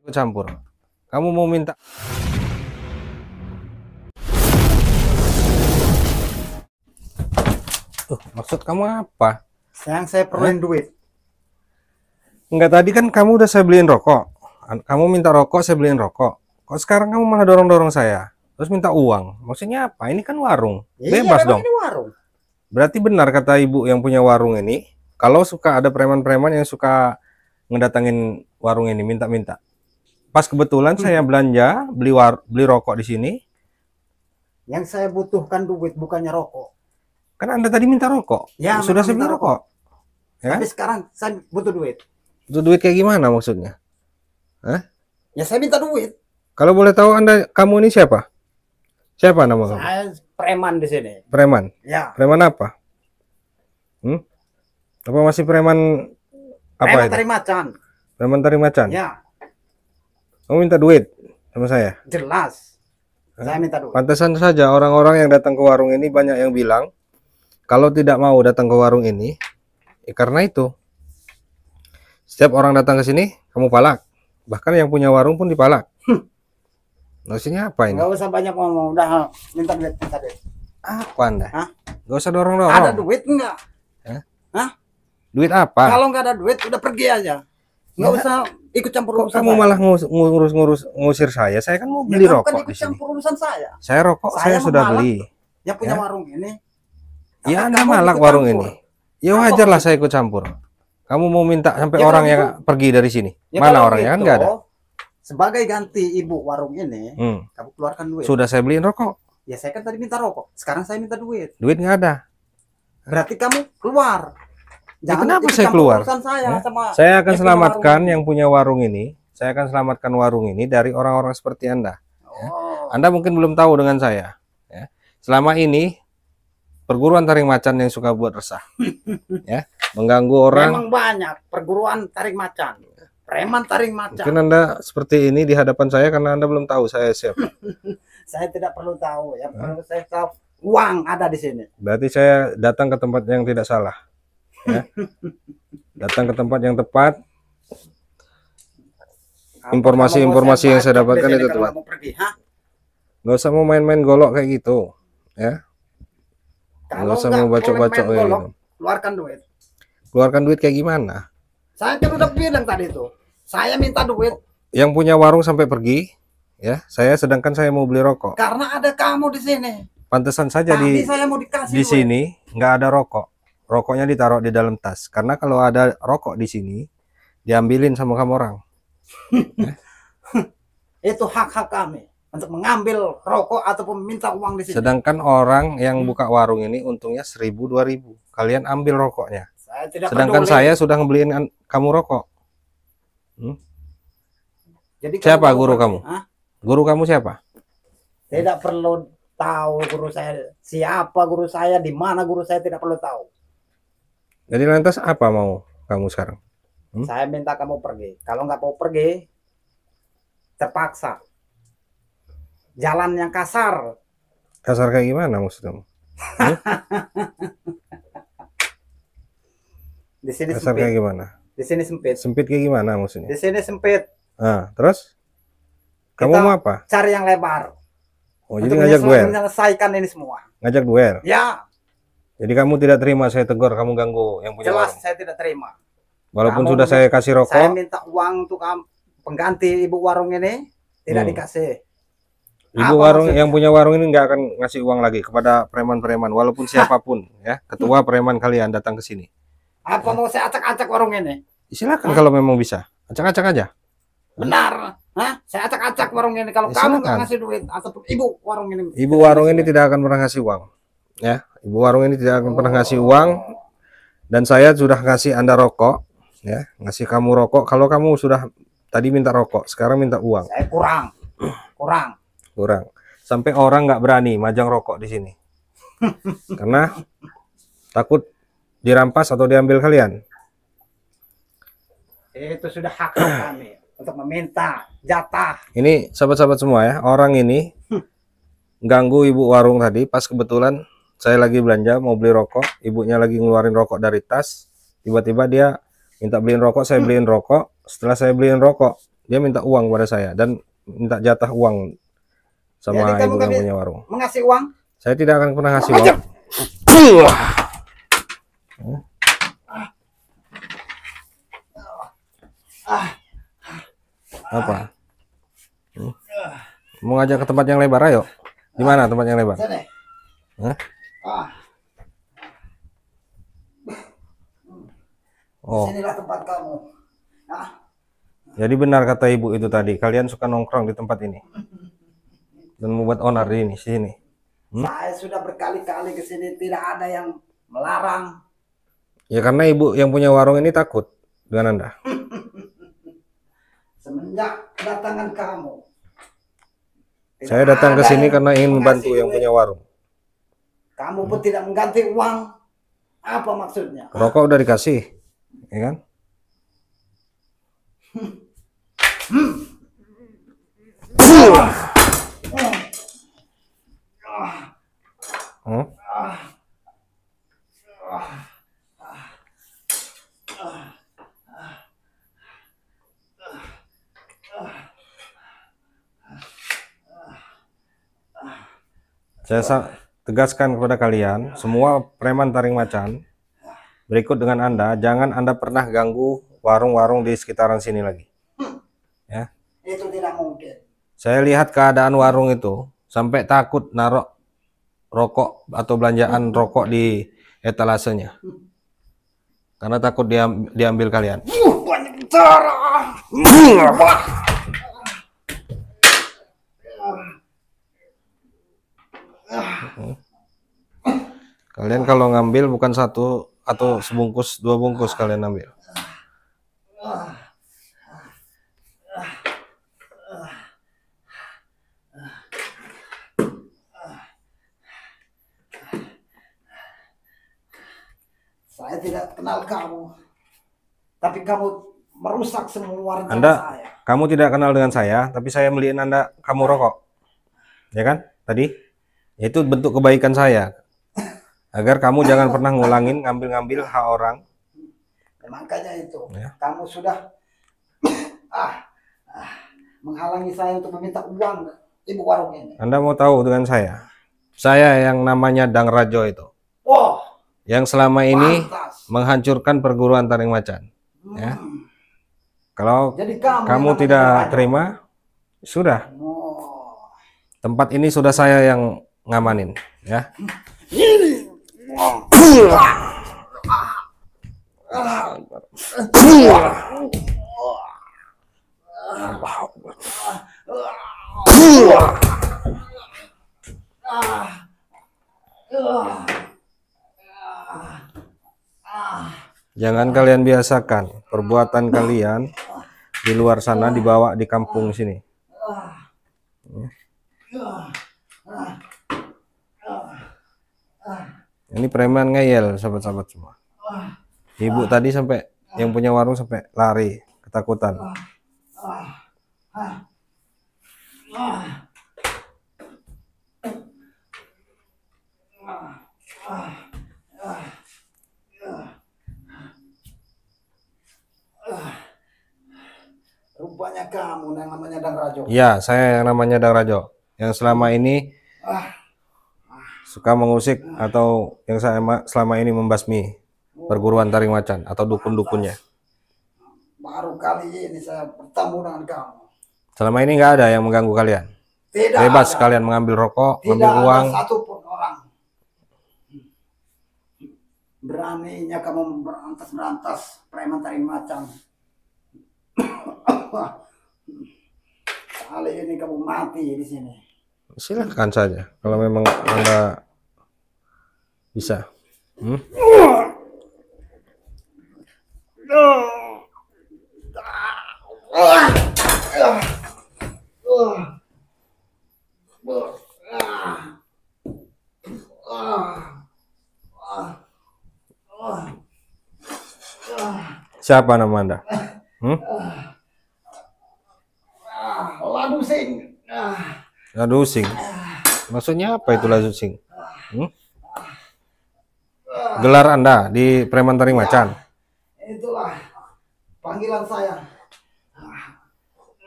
Ikut campur. Kamu mau minta maksud kamu apa? Yang saya perluin duit. Enggak, tadi kan kamu udah saya beliin rokok. Kamu minta rokok, saya beliin rokok. Kok sekarang kamu malah dorong-dorong saya? Terus minta uang. Maksudnya apa? Ini kan warung. Bebas dong. Ini warung. Berarti benar kata ibu yang punya warung ini, kalau suka ada preman-preman yang suka ngedatangin warung ini minta-minta. Pas kebetulan saya belanja, beli rokok di sini. Yang saya butuhkan duit, bukannya rokok. Kan Anda tadi minta rokok. Ya, sudah saya beli rokok. Ya? Tapi sekarang saya butuh duit. Butuh duit kayak gimana maksudnya? Hah? Ya saya minta duit. Kalau boleh tahu kamu ini siapa? Siapa nama kamu? Saya preman di sini. Preman. Ya. Preman apa? Apa masih preman apa preman itu? Tari Macan. Preman Tari Macan. Ya. Kamu minta duit sama saya? Jelas. Saya minta duit. Pantesan saja orang-orang yang datang ke warung ini banyak yang bilang kalau tidak mau datang ke warung ini, karena itu. Setiap orang datang ke sini, kamu palak. Bahkan yang punya warung pun dipalak. Maksudnya apa ini? Nggak usah banyak ngomong. Udah minta duit, minta duit. Apa Anda? Hah? Gak usah dorong-dorong. Ada duit nggak? Hah? Duit apa? Kalau nggak ada duit, udah pergi aja. Nggak usah ikut campur Kok urusan kamu saya. malah ngusir saya? Saya kan mau beli Kamu rokok kan ikut di sini. campur urusan saya. Saya rokok, saya sudah malah beli. Yang punya Ya. warung ini. Ya Tapi Anda kamu malak ikut warung campur. ini. Ya wajar lah saya ikut campur. Kamu mau minta sampai Ya, orang kalau yang pergi dari sini? Ya, Mana kalau orangnya? Kan gitu, nggak ada. Sebagai ganti ibu warung ini, kamu keluarkan duit. Sudah saya beliin rokok. Ya saya kan tadi minta rokok. Sekarang saya minta duit. Duit nggak ada. Berarti kamu keluar. Ya, kenapa ikut saya campur keluar? urusan saya, Ya. sama Saya akan yang punya selamatkan warung. yang punya warung ini. Saya akan selamatkan warung ini dari orang-orang seperti Anda. Oh. Anda mungkin belum tahu dengan saya. Ya. Selama ini perguruan taring macan yang suka buat resah, ya, mengganggu orang. Memang banyak perguruan taring macan, preman taring macan. Mungkin Anda seperti ini di hadapan saya karena Anda belum tahu saya siapa. Saya tidak perlu tahu, ya perlu saya tahu uang ada di sini. Berarti saya datang ke tempat yang tidak salah. Ya. Datang ke tempat yang tepat. Informasi-informasi yang saya dapatkan itu tepat. Nggak usah mau main-main golok kayak gitu, ya. Nggak usah mau bacok-bacok kayak gitu. Keluarkan duit. Keluarkan duit kayak gimana? Saya kan udah bilang tadi itu. Saya minta duit Yang punya warung sampai pergi, ya. Sedangkan saya mau beli rokok. karena ada kamu di sini. Pantesan saja Tadi saya mau dikasih di duit. sini nggak ada rokok. Rokoknya ditaruh di dalam tas. Karena kalau ada rokok di sini, diambilin sama kamu orang. Itu hak-hak kami untuk mengambil rokok ataupun minta uang di sini. Sedangkan orang yang buka warung ini untungnya 1.000 2.000. Kalian ambil rokoknya. Saya tidak Sedangkan peduli. saya sudah ngebeliin kamu rokok. Jadi Siapa kalau guru pergi, kamu? hah? Guru kamu siapa? Tidak perlu tahu guru saya. Siapa guru saya, di mana guru saya, tidak perlu tahu. Jadi lantas apa mau kamu sekarang? Saya minta kamu pergi. Kalau nggak mau pergi, terpaksa. Jalan yang kasar. Kasar kayak gimana maksud kamu? Di sini Kasar sempit. kayak gimana? Di sini sempit. Sempit kayak gimana maksudnya? Di sini sempit. Nah, terus? Kamu Kita mau apa? cari yang lebar. Oh, jadi Untuk ngajak duel? menyelesaikan ini semua. Ngajak duel? Ya, Jadi kamu tidak terima saya tegur, kamu ganggu yang punya jelas warung? saya tidak terima. Walaupun Kamu sudah saya kasih rokok, Saya minta uang untuk pengganti ibu warung ini, tidak dikasih. ibu Apa warung maksudnya? yang punya warung ini nggak akan ngasih uang lagi kepada preman-preman, walaupun siapapun, ya, ketua preman kalian datang ke sini. Apa mau saya acak-acak warung ini? Silakan kalau memang bisa, acak-acak aja. Benar. Hah? Saya acak-acak warung ini kalau Ya, kamu silakan. nggak ngasih duit ataupun ibu warung ini. Ibu warung ini tidak akan pernah ngasih uang, ya. Ibu warung ini tidak akan pernah ngasih uang, dan saya sudah ngasih Anda rokok, ya, ngasih kamu rokok. Kalau kamu sudah tadi minta rokok, sekarang minta uang, Saya kurang. kurang. Sampai orang nggak berani majang rokok di sini, karena takut dirampas atau diambil kalian. Itu sudah hak kami untuk meminta jatah. Ini sahabat-sahabat semua ya, orang ini ganggu ibu warung tadi pas kebetulan saya lagi belanja mau beli rokok, ibunya lagi ngeluarin rokok dari tas, tiba-tiba dia minta beliin rokok, saya beliin rokok. Setelah saya beliin rokok, dia minta uang pada saya dan minta jatah uang sama Jadi kamu ibu nggak yang bisa punya warung. mengasih uang? Saya tidak akan pernah ngasih uang. Apa? Mau ngajak ke tempat yang lebar, ayo. Di mana tempat yang lebar? Sini. Hah? Ah, Oh, sinilah tempat kamu. Ah, jadi benar kata ibu itu tadi, kalian suka nongkrong di tempat ini dan membuat onar di sini. saya sudah berkali-kali ke sini, tidak ada yang melarang. Ya karena ibu yang punya warung ini takut dengan Anda. Semenjak kedatangan kamu, tidak Saya datang ke ada sini yang karena ingin membantu mengasih yang duit. punya warung. Kamu pun tidak mengganti uang. Apa maksudnya? Rokok udah dikasih, ya kan? Hmm? Saya tegaskan kepada kalian, semua preman taring macan berikut dengan Anda, jangan Anda pernah ganggu warung-warung di sekitaran sini lagi. Ya. Itu tidak mungkin. Saya lihat keadaan warung itu sampai takut naruh rokok atau belanjaan rokok di etalasenya. Karena takut diambil kalian. Banyak bicara. Kalian kalau ngambil bukan satu atau sebungkus, 2 bungkus kalian ambil. Saya tidak kenal kamu, tapi kamu merusak semua rencana Anda, saya. kamu tidak kenal dengan saya, tapi saya beliin Anda kamu rokok. Ya kan? Tadi itu bentuk kebaikan saya. Agar kamu jangan pernah ngulangin ngambil-ngambil hak orang. Makanya itu, Ya. kamu sudah menghalangi saya untuk meminta uang ibu warung ini. Anda mau tahu dengan saya? Saya yang namanya Dang Rajo itu. Wah, Yang selama ini pantas. menghancurkan perguruan taring macan. Ya. Kalau Jadi kamu kamu yang tidak namanya Rajo. terima, sudah. Oh. Tempat ini sudah saya yang ngamanin. Ya. Jangan kalian biasakan perbuatan kalian di luar sana dibawa di kampung sini. Ini preman ngeyel, sahabat-sahabat semua. Ibu tadi sampai yang punya warung sampai lari ketakutan. Rupanya kamu yang namanya Dang Rajo. Iya, saya yang namanya Dang Rajo, yang selama ini suka mengusik atau yang saya selama ini membasmi perguruan taring macan atau dukun-dukunnya. Baru kali ini saya bertemu dengan kamu. Selama ini nggak ada yang mengganggu kalian. Tidak Bebas ada. kalian mengambil rokok, Tidak mengambil uang. ada satupun orang. Beraninya kamu berantas preman taring macan. Kali ini kamu mati di sini. Silahkan saja kalau memang Anda bisa. Siapa nama Anda? Ladusing. Ladusing. Maksudnya apa itu Ladusing? Gelar Anda di preman taring macan. Itulah panggilan saya.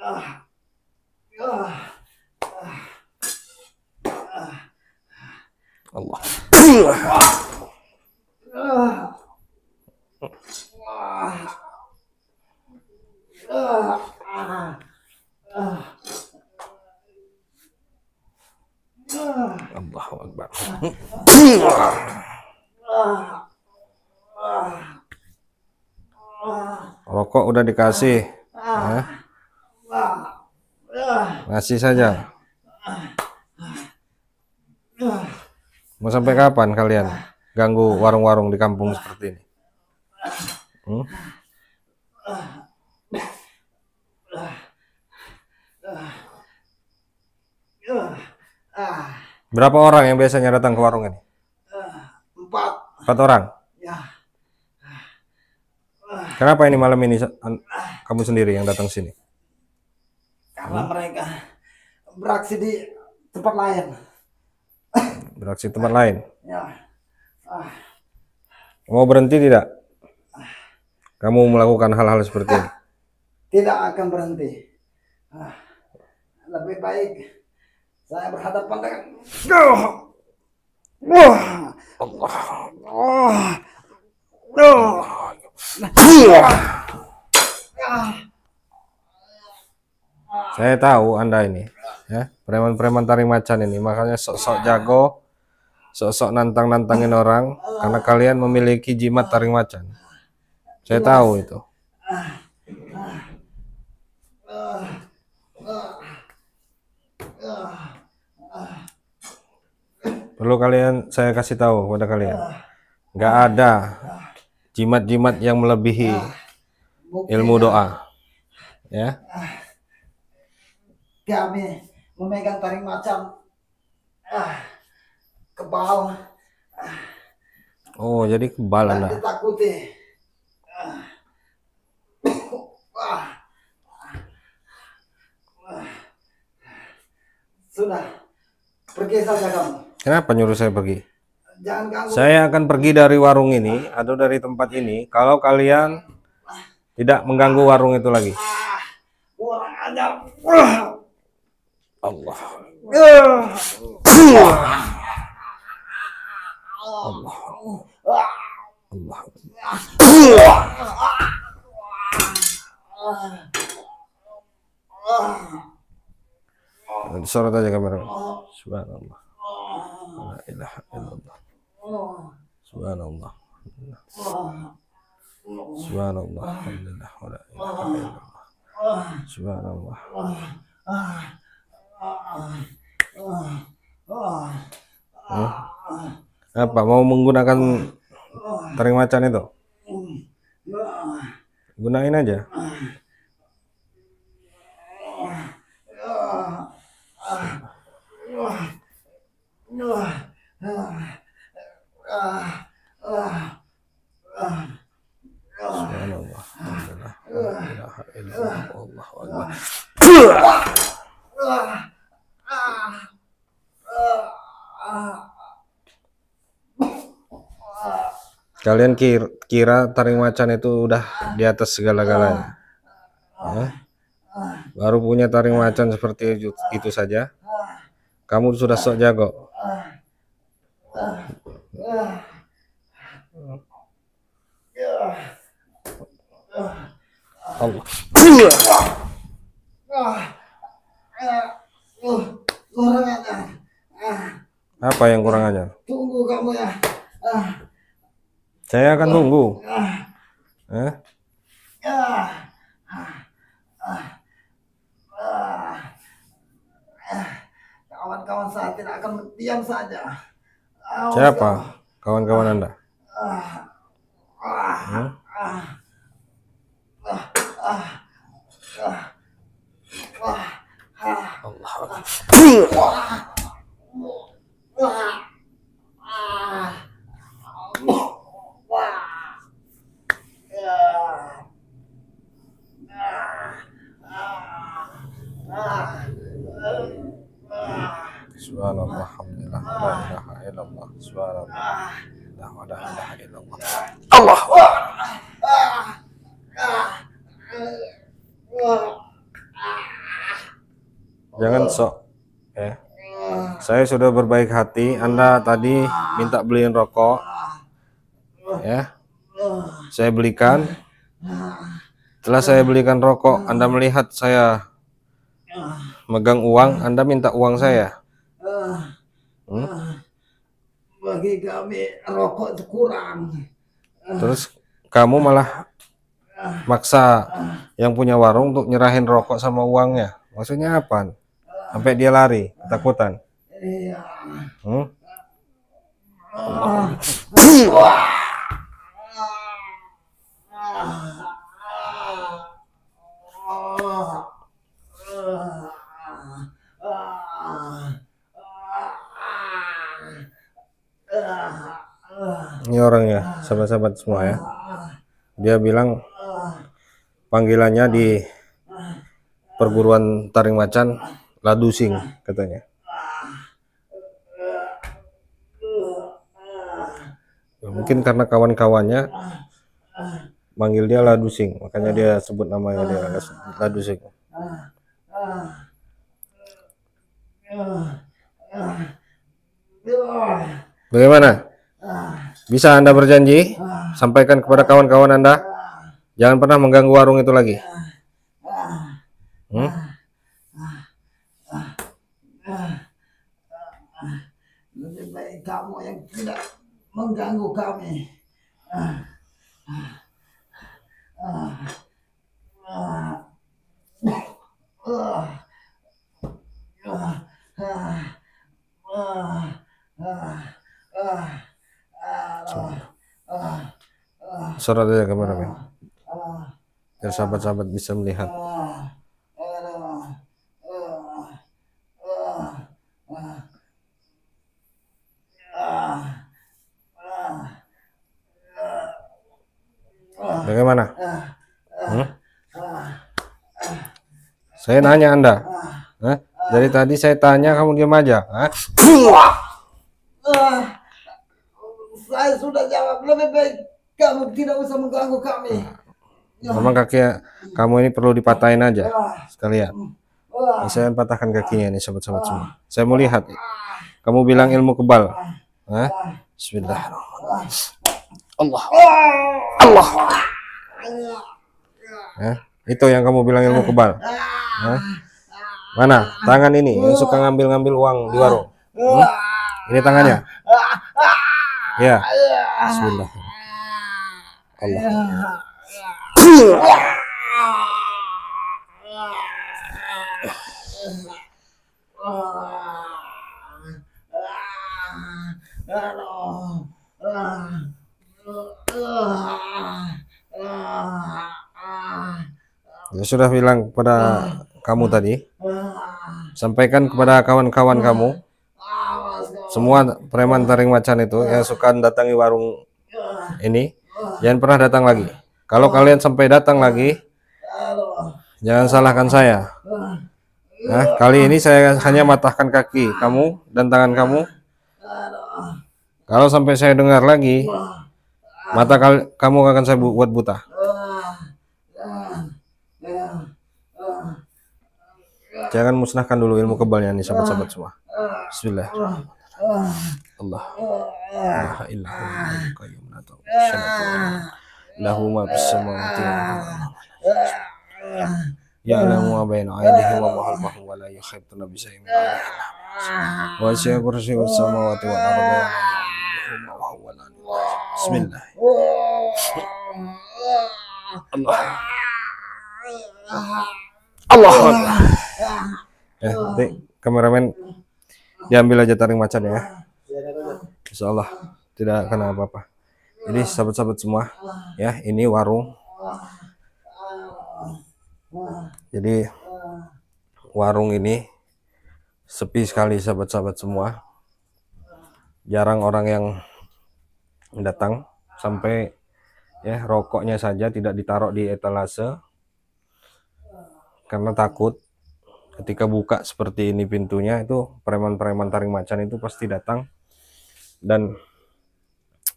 Allah. Allahu Akbar. Rokok udah dikasih, ya. Masih saja. Mau sampai kapan kalian ganggu warung-warung di kampung seperti ini? Berapa orang yang biasanya datang ke warung ini? 4 orang. Kenapa ini malam ini kamu sendiri yang datang sini? Karena mereka beraksi di tempat lain. Beraksi tempat lain. Ya. Mau berhenti tidak? Kamu melakukan hal-hal seperti ini? Tidak akan berhenti. Lebih baik saya berhadapan dengan Saya tahu Anda ini, ya, preman-preman taring macan ini, makanya sok-sok jago, sok-sok nantang-nantangin orang, karena kalian memiliki jimat taring macan. Saya tahu itu. Perlu saya kasih tahu kepada kalian, nggak ada jimat-jimat yang melebihi ilmu doa, ya. Kami memegang taring macan kebal. Oh, jadi kebal Anda. Ditakuti. Sudah, pergi saja kamu. Kenapa nyuruh saya pergi? Jangan ganggu. Saya akan pergi dari warung ini atau dari tempat ini kalau kalian tidak mengganggu warung itu lagi. Kurang ajar. Allah. Allah. Allah. Disorot aja kamera. Subhanallah. La ilaha illallah. Subhanallah. Subhanallah. Alhamdulillah. La ilaha illallah. Subhanallah. Apa mau menggunakan taring macan itu? Gunain aja. Subhanallah. Alhamdulillah. La ilaha illallah. Allahu Akbar. Kalian kira taring macan itu udah di atas segala-galanya, ya? Baru punya taring macan seperti itu saja, kamu sudah sok jago. Allah. Apa yang kurang ajar? Tunggu kamu ya. Saya akan tunggu. Kawan-kawan saya tidak akan diam saja. Siapa kawan-kawan Anda? Subhanallah, alhamdulillah, la ilaha illallah, subhanallah, la ilaha illallah. Allah. Jangan sok ya. Saya sudah berbaik hati. Anda tadi minta beliin rokok ya. Saya belikan. Setelah saya belikan rokok, Anda melihat saya megang uang, Anda minta uang saya. Bagi kami rokok itu kurang. Terus kamu malah maksa yang punya warung untuk nyerahin rokok sama uangnya. Maksudnya apa? Sampai dia lari, ketakutan. Iya. Hmm? Ini orangnya, sahabat-sahabat semua ya. Dia bilang panggilannya di perguruan taring macan Ladusing katanya. Mungkin karena kawan-kawannya manggil dia Ladusing, makanya dia sebut namanya dia Ladusing. Bagaimana? Bisa Anda berjanji? Sampaikan kepada kawan-kawan Anda, jangan pernah mengganggu warung itu lagi. Lebih baik kamu yang tidak mengganggu kami. Sorot aja kameramen, biar sahabat-sahabat bisa melihat. Bagaimana? Saya nanya Anda. Dari tadi saya tanya kamu diam aja. Saya sudah jawab, lebih baik kamu tidak usah mengganggu kami. Memang kaki kamu ini perlu dipatahin aja sekalian. Ini saya patahkan kakinya nih sahabat-sahabat semua. Saya mau lihat. Kamu bilang ilmu kebal. Bismillahirrahmanirrahim. Allah. Itu yang kamu bilang ilmu kebal. Mana tangan ini yang suka ngambil-ngambil uang di warung? Ini tangannya. Ya. Bismillah. Allah. Ya sudah bilang kepada kamu tadi, sampaikan kepada kawan-kawan kamu, semua preman taring macan itu yang suka datangi warung ini, jangan pernah datang lagi. Kalau kalian sampai datang lagi, jangan salahkan saya. Nah, kali ini saya hanya matahkan kaki kamu dan tangan kamu. Kalau sampai saya dengar lagi, mata kamu akan saya buat buta. Jangan musnahkan dulu ilmu kebalnya nih sahabat-sahabat semua. Bismillah. Allah. La ilaha illallah qayyum la lahu ma fis samawati wal ardi. Ya'lamu ma baina aydihim wa ma khalfahum wa la yuhituna bi shay'in min ilmihi. Wa wasi'a kursiyyuhu samawati wal ardi wa huwa Bismillah. Allah. Allah. Nanti kameramen diambil aja taring macan ya. Insya Allah tidak kena apa-apa. Jadi sahabat-sahabat semua ya, ini warung. Jadi warung ini sepi sekali sahabat-sahabat semua. Jarang orang yang datang, sampai ya rokoknya saja tidak ditaruh di etalase karena takut ketika buka seperti ini pintunya, itu preman-preman taring macan itu pasti datang dan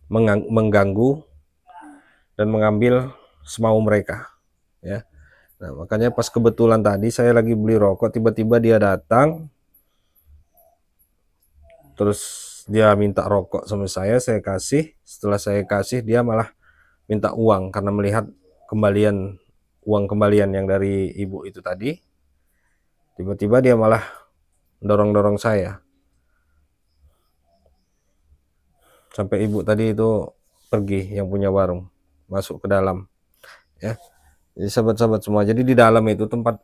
mengganggu dan mengambil semau mereka ya. Nah, makanya pas kebetulan tadi saya lagi beli rokok, tiba-tiba dia datang, terus dia minta rokok sama saya kasih. Setelah saya kasih, dia malah minta uang karena melihat uang kembalian yang dari ibu itu tadi. Tiba-tiba dia malah dorong-dorong saya. Sampai ibu tadi itu pergi, yang punya warung, masuk ke dalam. Ya, jadi sahabat-sahabat semua. Jadi di dalam itu tempat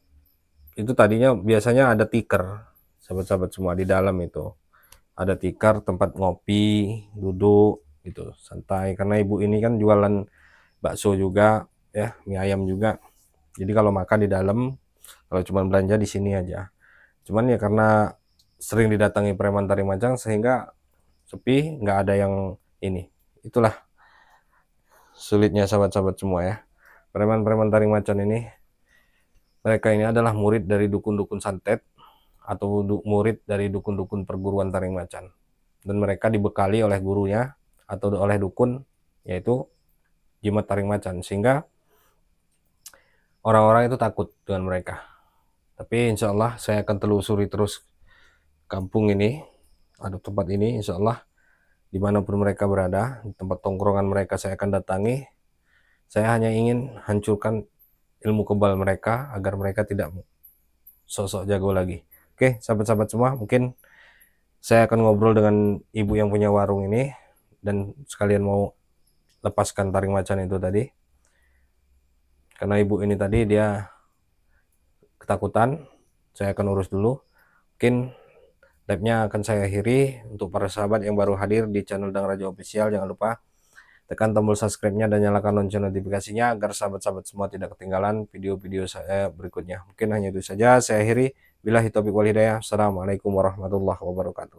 itu tadinya biasanya ada tikar, sahabat-sahabat semua. Di dalam itu ada tikar, tempat ngopi, duduk gitu, santai. Karena ibu ini kan jualan bakso juga, ya, mie ayam juga. Jadi kalau makan di dalam, kalau cuma belanja di sini aja. Cuman ya karena sering didatangi preman taring macan sehingga sepi, nggak ada yang ini. Itulah sulitnya sahabat-sahabat semua ya. Preman-preman taring macan ini, mereka ini adalah murid dari dukun-dukun santet atau murid dari dukun-dukun perguruan taring macan. Dan mereka dibekali oleh gurunya atau oleh dukun, yaitu jimat taring macan, sehingga orang-orang itu takut dengan mereka. Tapi insya Allah saya akan telusuri terus kampung ini, ada tempat ini, insya Allah dimanapun mereka berada, di tempat tongkrongan mereka saya akan datangi. Saya hanya ingin hancurkan ilmu kebal mereka agar mereka tidak sosok jago lagi. Oke, sahabat-sahabat semua, mungkin saya akan ngobrol dengan ibu yang punya warung ini dan sekalian mau lepaskan taring macan itu tadi. Karena ibu ini tadi dia ketakutan, saya akan urus dulu. Mungkin live-nya akan saya akhiri. Untuk para sahabat yang baru hadir di channel Dang Raja Official, jangan lupa tekan tombol subscribe-nya dan nyalakan lonceng notifikasinya agar sahabat-sahabat semua tidak ketinggalan video-video saya berikutnya. Mungkin hanya itu saja, saya akhiri. Billahi taufiq wal hidayah. Assalamualaikum warahmatullahi wabarakatuh.